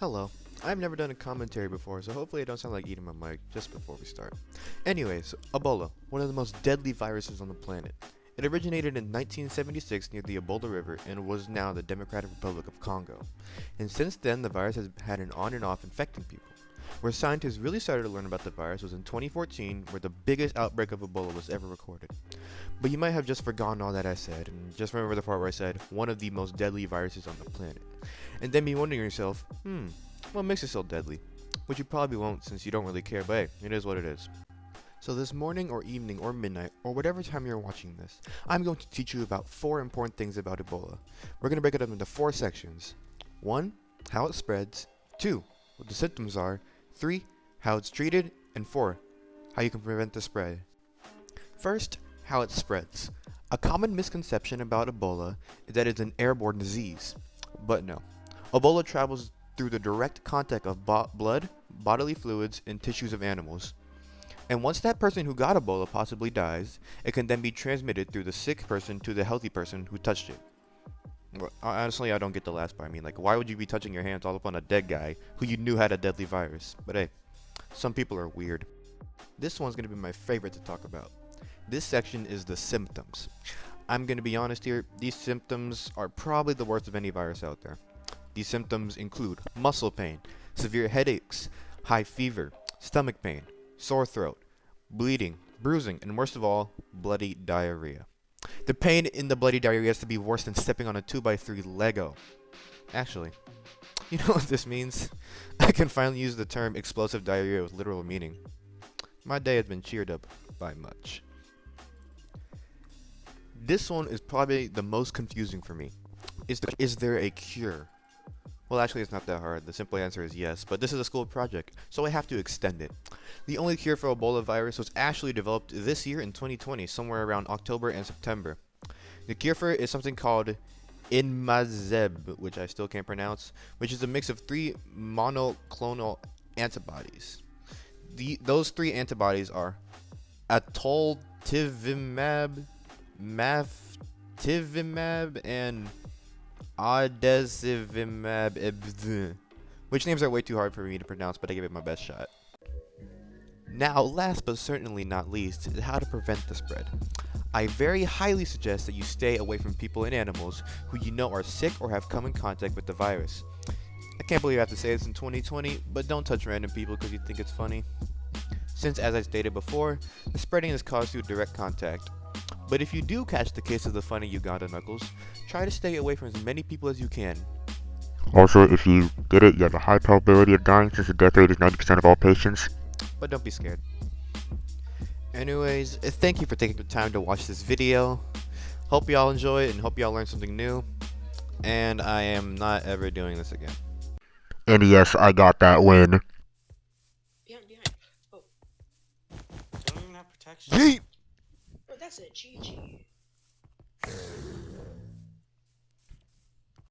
Hello. I've never done a commentary before, so hopefully I don't sound like eating my mic just before we start. Anyways, Ebola, one of the most deadly viruses on the planet. It originated in 1976 near the Ebola River and was now the Democratic Republic of Congo. And since then, the virus has had an on and off infecting people. Where scientists really started to learn about the virus was in 2014, where the biggest outbreak of Ebola was ever recorded. But you might have just forgotten all that I said, and just remember the part where I said, one of the most deadly viruses on the planet. And then be wondering yourself, what makes it so deadly? Which you probably won't since you don't really care, but hey, it is what it is. So this morning or evening or midnight or whatever time you're watching this, I'm going to teach you about 4 important things about Ebola. We're going to break it up into 4 sections. 1. How it spreads. 2. What the symptoms are. 3. How it's treated. And 4. How you can prevent the spread. First, how it spreads. A common misconception about Ebola is that it's an airborne disease. But no. Ebola travels through the direct contact of blood, bodily fluids, and tissues of animals. And once that person who got Ebola possibly dies, it can then be transmitted through the sick person to the healthy person who touched it. Well, honestly, I don't get the last part. I mean, like, why would you be touching your hands all up on a dead guy who you knew had a deadly virus? But hey, some people are weird. This one's going to be my favorite to talk about. This section is the symptoms. I'm going to be honest here, these symptoms are probably the worst of any virus out there. These symptoms include muscle pain, severe headaches, high fever, stomach pain, sore throat, bleeding, bruising, and worst of all, bloody diarrhea. The pain in the bloody diarrhea has to be worse than stepping on a 2x3 Lego. Actually, you know what this means? I can finally use the term explosive diarrhea with literal meaning. My day has been cheered up by much. This one is probably the most confusing for me. Is there a cure? Well, actually, it's not that hard. The simple answer is yes, but this is a school project, so I have to extend it. The only cure for Ebola virus was actually developed this year in 2020, somewhere around October and September. The cure for it is something called Inmazeb, which I still can't pronounce, which is a mix of 3 monoclonal antibodies. Those 3 antibodies are atoltivimab, maftivimab, and adesivimab, which names are way too hard for me to pronounce, but I gave it my best shot. Now, last but certainly not least, is how to prevent the spread. I very highly suggest that you stay away from people and animals who you know are sick or have come in contact with the virus. I can't believe I have to say this in 2020, but don't touch random people because you think it's funny. Since, as I stated before, the spreading is caused through direct contact. But if you do catch the case of the funny Uganda knuckles, try to stay away from as many people as you can. Also, if you get it, you have a high probability of dying since the death rate is 90% of all patients. But don't be scared. Anyways, thank you for taking the time to watch this video. Hope y'all enjoy it and hope y'all learned something new. And I am not ever doing this again. And yes, I got that win. Behind. Oh. Don't even have protection. Yeet! Bro, that's a GG.